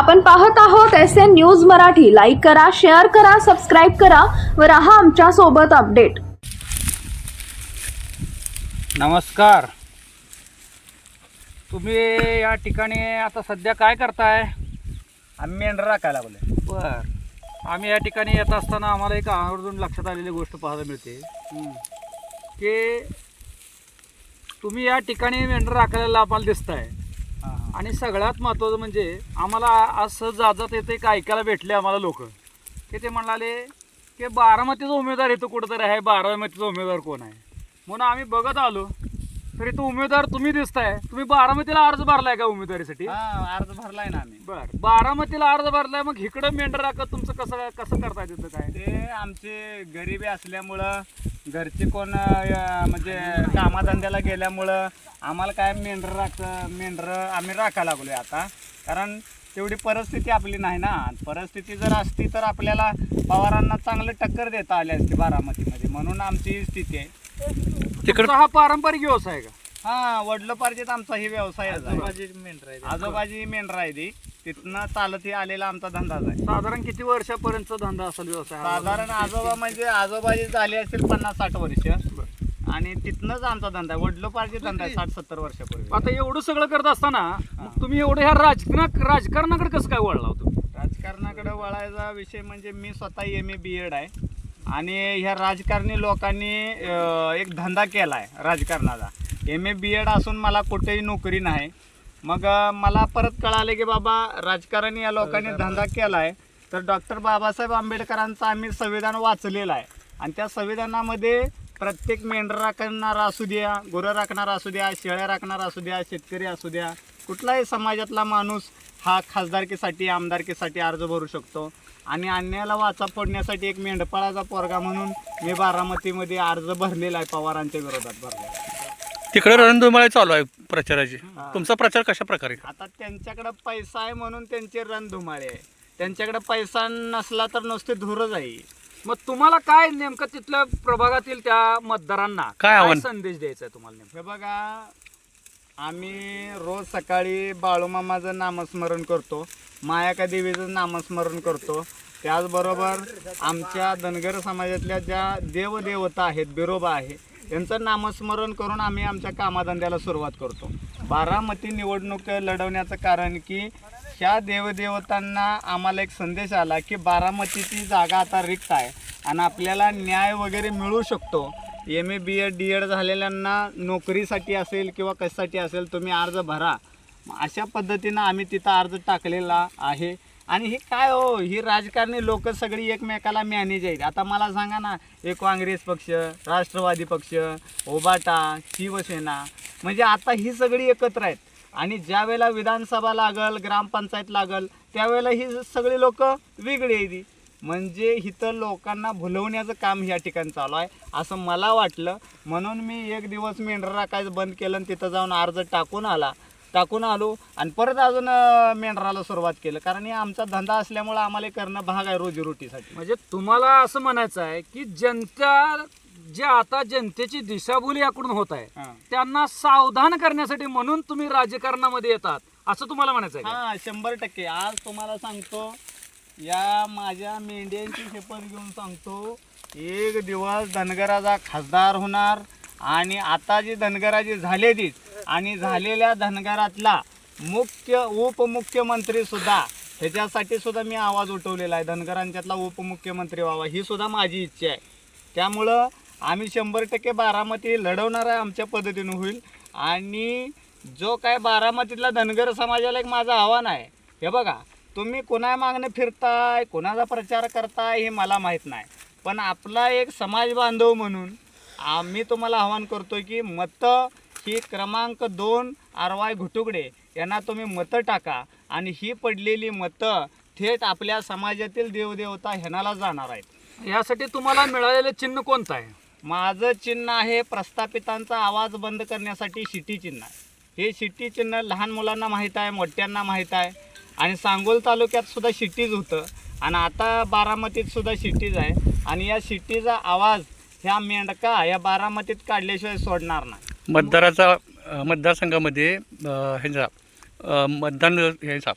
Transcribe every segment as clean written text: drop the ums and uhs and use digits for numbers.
आपण पाहत आहोत SN न्यूज मराठी. लाईक करा, शेअर करा, सबस्क्राईब करा व रहा आमच्या सोबत अपडेट. नमस्कार. तुम्ही या ठिकाणी आता सध्या काय करताय? आम्ही मेंढर राखायला लागलोय. बर. आम्ही या ठिकाणी येत असताना आम्हाला एक आवर्जून लक्षात आलेली गोष्ट पाहायला मिळते की तुम्ही या ठिकाणी मेंढर राखायला आम्हाला दिसताय. आणि सगळ्यात महत्त्वाचं म्हणजे आम्हाला असं जात येते का ऐकायला भेटले आम्हाला लोक की ते म्हणाले की बारामतीचा उमेदवार इथं कुठंतरी आहे, बारामतीचा उमेदवार कोण आहे म्हणून आम्ही बघत आलो. तरी तो उमेदवार तुम्ही दिसताय. तुम्ही बारामतीला अर्ज भरलाय का उमेदवारीसाठी? अर्ज भरलाय ना आम्ही. बर. बारामतीला अर्ज भरलाय, मग इकडं मेंढर राखत तुमचं कसं करताय तिथं काय? ते आमची गरिबी असल्यामुळं घरचे कोण म्हणजे कामाधंद्याला गेल्यामुळं आम्हाला काय मेंढर आम्ही राखायला लागलोय आता. कारण तेवढी परिस्थिती आपली नाही ना. परिस्थिती जर असती तर आपल्याला पवारांना चांगलं टक्कर देता आली असती बारामतीमध्ये. म्हणून आमची ही स्थिती आहे. तिकडचा हा पारंपरिक व्यवसाय आहे का? हा, वडलोपार्जित आमचा ही व्यवसाय आहे. आजोबाजी मेंढर आहे ती. तिथनं चालत ही आलेला आमचा धंदाच आहे. साधारण किती वर्षापर्यंत धंदा असेल व्यवसाय? साधारण आजोबा म्हणजे आजोबाजी झाली असेल 50-60 वर्ष. आणि तिथनंच आमचा धंदा आहे. वडलोपार्जित धंदा आहे 60-70 वर्षापूर्वी. आता एवढं सगळं करत असताना मग तुम्ही एवढं ह्या राजकारणाकडे कसं काय वळला होतो? राजकारणाकडे वळायचा विषय म्हणजे मी स्वतः MA BEd आहे. आणि ह्या राजकारणी लोकांनी एक धंदा केला आहे राजकारणाचा. MA BEd असून मला कुठेही नोकरी नाही. मग मला परत कळाले की बाबा राजकारणी या लोकांनी धंदा केला आहे तर डॉक्टर बाबासाहेब आंबेडकरांचं आम्ही संविधान वाचलेलं आहे. आणि त्या संविधानामध्ये प्रत्येक मेंढर राखणारा असू द्या, गुरं राखणारा असू द्या, शेळ्या राखणारा असू द्या, शेतकरी असू द्या, कुठलाही समाजातला माणूस हा खासदारकीसाठी आमदारकीसाठी अर्ज भरू शकतो. आणि अन्यायाला वाचा फोडण्यासाठी एक मेंढपाळाचा पोरगा म्हणून मी बारामतीमध्ये अर्ज भरलेला आहे, पवारांच्या विरोधात भरलेला. तिकडे रणधुमाळी चालू आहे प्रचाराची. तुमचा प्रचार कशा प्रकारे? आता त्यांच्याकडे पैसा आहे म्हणून त्यांचे रणधुमाळे आहे. त्यांच्याकडे पैसा नसला तर नुसते धुरच आहे. मग तुम्हाला काय नेमकं तिथल्या प्रभागातील त्या मतदारांना काय संदेश द्यायचा आहे तुम्हाला नेमकं? हे बघा, आम्ही रोज सकाळी बाळूमामाचं नामस्मरण करतो, मायाका देवीचं नामस्मरण करतो. त्याचबरोबर आमच्या धनगर समाजातल्या ज्या देवदेवता आहेत, बिरोबा आहे, यांचं नामस्मरण करून आम्ही आमच्या कामाधंद्याला सुरुवात करतो. बारामती निवडणूक लढवण्याचं कारण की ह्या देवदेवतांना आम्हाला एक संदेश आला की बारामतीची जागा आता रिक्त आहे आणि आपल्याला न्याय वगैरे मिळू शकतो. MA BEd DEd झालेल्यांना नोकरीसाठी असेल किंवा कशासाठी असेल तुम्ही अर्ज भरा. अशा पद्धतीनं आम्ही तिथं अर्ज टाकलेला आहे. आणि हे काय हो, ही राजकारणी लोक सगळी एकमेकाला मॅनेज आहेत. आता मला सांगा ना, एक काँग्रेस पक्ष, राष्ट्रवादी पक्ष, उबाटा, शिवसेना, म्हणजे आता ही सगळी एकत्र आहेत. आणि ज्या वेळेला विधानसभा लागल, ग्रामपंचायत लागल, त्यावेळेला ही सगळी लोक वेगळी आहेत. म्हणजे इथं लोकांना भुलवण्याचं काम ह्या ठिकाणी चालू आहे असं मला वाटलं. म्हणून मी एक दिवस मेंढर राखायचं बंद केलं आणि तिथं जाऊन अर्ज टाकून आलो आणि परत अजून मेंढराला सुरुवात केलं. कारण हे आमचा धंदा असल्यामुळं आम्हाला करणं भाग आहे रोजीरोटीसाठी. म्हणजे तुम्हाला असं म्हणायचं आहे की जे आता जनतेची दिशाभूल याकडून होत आहे त्यांना सावधान करण्यासाठी म्हणून तुम्ही राजकारणामध्ये येतात असं तुम्हाला म्हणायचं आहे? हां, 100%. आज तुम्हाला सांगतो, या माझ्या मेंढ्यांची शपथ घेऊन सांगतो, एक दिवस धनगराचा खासदार होणार. आणि आता जी धनगराची झाले तीच आणि झालेल्या धनगरातला उपमुख्यमंत्री सुद्धा, ह्याच्यासाठी सुद्धा मी आवाज उठवलेला आहे. धनगरांच्यातला उपमुख्यमंत्री व्हावा ही सुद्धा माझी इच्छा आहे. त्यामुळं आम्ही 100% बारामती लढवणार आहे. आमच्या पद्धतीनं होईल. आणि जो काय बारामतीतला धनगर समाजाला एक माझं आव्हान आहे, हे बघा, तुम्ही कोणा मागणं फिरताय, कोणाचा प्रचार करताय हे मला माहीत नाही, पण आपला एक समाज बांधव म्हणून आम्ही तुम्हाला आवाहन करतो की मतं ही क्रमांक 2 आरवाय घुटुगडे यांना तुम्ही मतं टाका. आणि ही पडलेली मतं थेट आपल्या समाजातील देवदेवता ह्यांना जाणार आहेत. यासाठी तुम्हाला मिळालेलं चिन्ह कोणतं आहे? माझं चिन्ह आहे प्रस्थापितांचा आवाज बंद करण्यासाठी शिटी चिन्ह आहे. हे शिटी चिन्ह लहान मुलांना माहीत आहे, मोठ्यांना माहीत आहे. आणि सांगोल तालुक्यात सुद्धा शिट्टीज होतं आणि आता बारामतीत सुद्धा शिट्टीज आहे. आणि या शिट्टीचा आवाज ह्या मेंढका या बारामतीत काढल्याशिवाय सोडणार नाही. मतदारसंघामध्ये ह्याचा मतदान ह्याचा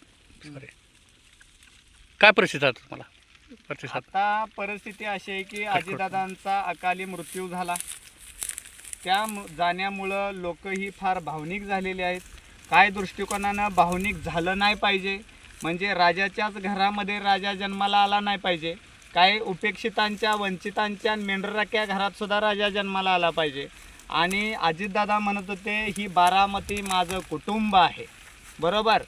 काय परिस्थिती आहे तुम्हाला प्रतिसाद? आता परिस्थिती अशी आहे की अजितदादांचा अकाली मृत्यू झाला. त्या जाण्यामुळं लोकही फार भावनिक झालेले आहेत. काय दृष्टिकोनानं भावनिक झालं नाही पाहिजे, म्हणजे राजाच्याच घरामध्ये राजा जन्माला आला नाही पाहिजे. काही उपेक्षितांच्या, वंचितांच्या, मेंढराक्या घरात सुद्धा राजा जन्माला आला पाहिजे. आणि अजितदादा म्हणत होते ही बारामती माझं कुटुंब आहे, बरोबर.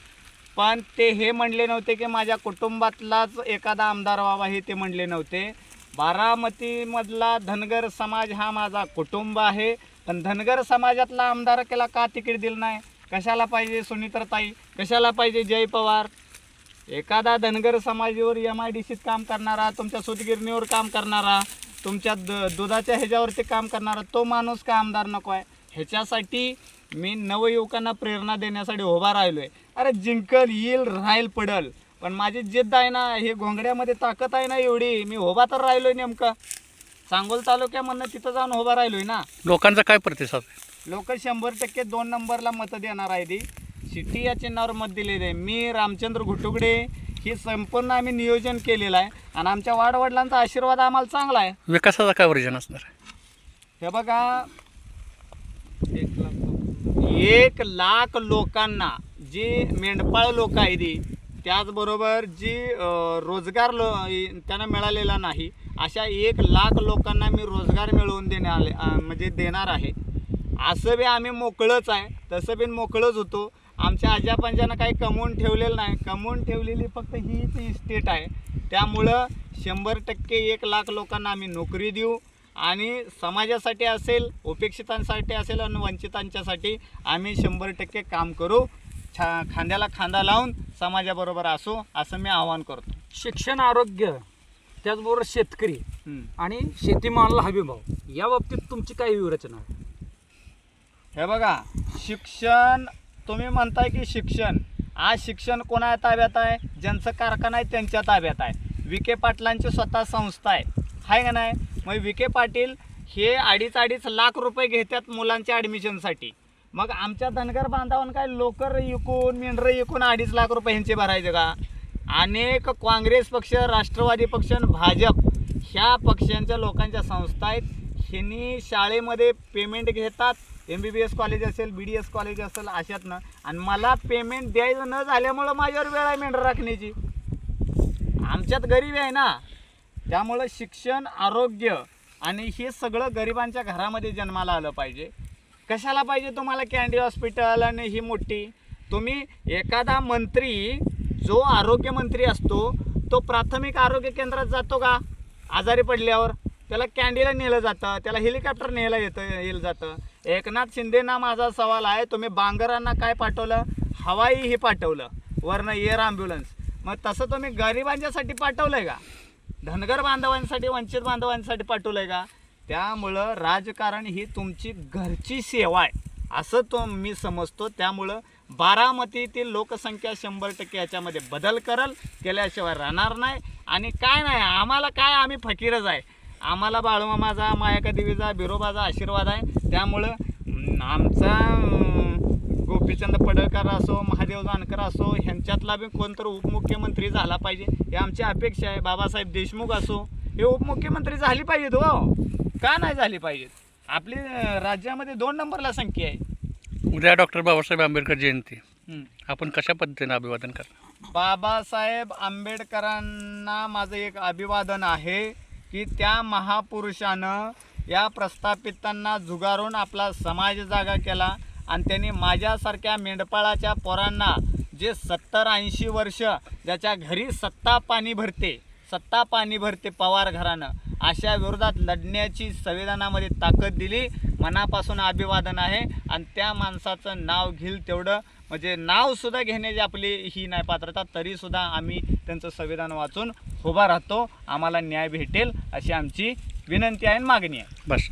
पण ते हे म्हणले नव्हते की माझ्या कुटुंबातलाच एखादा आमदार व्हावा, हे ते म्हणले नव्हते. बारामतीमधला धनगर समाज हा माझा कुटुंब आहे, पण धनगर समाजातला आमदारकीला का तिकीट दिलं नाही? कशाला पाहिजे सुनीताताई, कशाला पाहिजे जय पवार? एखादा धनगर समाजावर MIDCत काम करणारा, तुमच्या सूतगिरणीवर काम करणारा, तुमच्या दुधाच्या ह्याच्यावरती काम करणारा, तो माणूस का आमदार नको आहे? ह्याच्यासाठी मी नवयुवकांना प्रेरणा देण्यासाठी उभा राहिलो आहे. अरे जिंकल, येईल, राहील, पडल, पण माझी जिद्द आहे ना, हे घोंगड्यामध्ये ताकद आहे ना एवढी, मी उभा तर राहिलोय. नेमकं सांगोल तालुक्यामधनं तिथं जाऊन उभा राहिलोय ना. लोकांचा काय प्रतिसाद आहे? लोक 100% 2 नंबरला मतं देणार आहे. ती सिटी या चिन्हावर मत दिलेलं आहे. मी, रामचंद्र घुटुगडे, हे संपूर्ण आम्ही नियोजन केलेलं आहे आणि आमच्या वाडवडिलांचा आशीर्वाद आम्हाला चांगला आहे. विकासाचा काय वर्जन असणार आहे? हे बघा, 1 लाख लोकांना, जी मेंढपाळ लोक आहे ती, त्याचबरोबर जी रोजगार त्यांना मिळालेला नाही, अशा 1 लाख लोकांना मी रोजगार मिळवून म्हणजे देणार आहे. असं बी आम्ही मोकळंच आहे, तसं बी मोकळंच होतो. आमच्या आजापंजानं काही कमवून ठेवलेलं नाही, कमवून ठेवलेली फक्त हीच इस्टेट आहे. त्यामुळं 100% 1 लाख लोकांना आम्ही नोकरी देऊ आणि समाजासाठी असेल, उपेक्षितांसाठी असेल आणि वंचितांच्यासाठी आम्ही 100% काम करू. खांद्याला खांदा लावून समाजाबरोबर असू, असं मी आवाहन करतो. शिक्षण, आरोग्य, त्याचबरोबर शेतकरी आणि शेतीमालाला हमी भाव, या बाबतीत तुमची काय व्यूहरचना आहे? हे बघा, शिक्षण, तुम्ही म्हणताय की शिक्षण, आज शिक्षण कोणा ताब्यात आहे? ज्यांचं कारखाना आहे त्यांच्या ताब्यात आहे. विखे पाटलांची स्वतः संस्था आहे का नाही? मग विखे पाटील हे 2.5 लाख रुपये घेतात मुलांच्या ॲडमिशनसाठी. मग आमच्या धनगर बांधवांना काय लोकर विकून, मेंढरं विकून 2.5 लाख रुपये ह्यांचे भरायचे का? अनेक काँग्रेस पक्ष, राष्ट्रवादी पक्ष, भाजप ह्या पक्षांच्या लोकांच्या संस्था आहेत. ह्यांनी शाळेमध्ये पेमेंट घेतात, MBBS कॉलेज असेल, BDS कॉलेज असेल, अशातनं, आणि मला पेमेंट द्यायचं न झाल्यामुळं माझ्यावर वेळ आहे मेंढर राखण्याची. आमच्यात गरीब आहे ना. त्यामुळं शिक्षण, आरोग्य आणि हे सगळं गरिबांच्या घरामध्ये जन्माला आलं पाहिजे. कशाला पाहिजे तुम्हाला कॅन्डी हॉस्पिटल आणि ही मोठी? तुम्ही एखादा मंत्री, जो आरोग्यमंत्री असतो, तो प्राथमिक आरोग्य केंद्रात जातो का? आजारी पडल्यावर त्याला कॅन्डीला नेलं जातं, त्याला हेलिकॉप्टर येलं जातं. एकनाथ शिंदेना माझा सवाल आहे, तुम्ही बांगरांना काय पाठवलं? हवाईही पाठवलं, वरनं एअर ॲम्ब्युलन्स. मग तसं तुम्ही गरिबांच्यासाठी पाठवलं आहे का? धनगर बांधवांसाठी, वंचित बांधवांसाठी पाठवलं आहे का? त्यामुळं राजकारण ही तुमची घरची सेवा आहे असं मी समजतो. त्यामुळं बारामतीतील लोकसंख्या 100% याच्यामध्ये बदल केल्याशिवाय राहणार नाही. आणि काय नाही, आम्हाला काय, आम्ही फकीरच आहे. आम्हाला बाळूमामाचा, मायाका देवीचा, बिरोबाचा आशीर्वाद आहे. त्यामुळं आमचा गोपीचंद पडळकर असो, महादेव जानकर असो, ह्यांच्यातला बी कोणतरी उपमुख्यमंत्री झाला पाहिजे, ही आमची अपेक्षा आहे. बाबासाहेब देशमुख असो, हे उपमुख्यमंत्री झाली पाहिजेत. हो, का नाही झाली पाहिजेत? आपली राज्यामध्ये 2 नंबरला संख्या आहे. उद्या डॉक्टर बाबासाहेब आंबेडकर जयंती, आपण कशा पद्धतीने अभिवादन करणार? बाबासाहेब आंबेडकरांना माझं एक अभिवादन आहे की त्या महापुरुषानं या प्रस्थापितांना झुगारून आपला समाज जागा केला आणि त्यांनी माझ्यासारख्या मेंढपाळाच्या पोरांना, जे 70-80 वर्ष ज्याच्या घरी सत्ता पाणी भरते पवार घरानं, अशा विरोधात लढण्याची संविधानामध्ये ताकद दिली. मनापासून अभिवादन आहे. आणि त्या माणसाचं नाव घेईल तेवढं, म्हणजे नावसुद्धा घेण्याची आपली ही नाही पात्रता, तरीसुद्धा आम्ही त्यांचं संविधान वाचून उभा राहतो. आम्हाला न्याय भेटेल अशी आमची विनंती आहे आणि मागणी आहे. बस.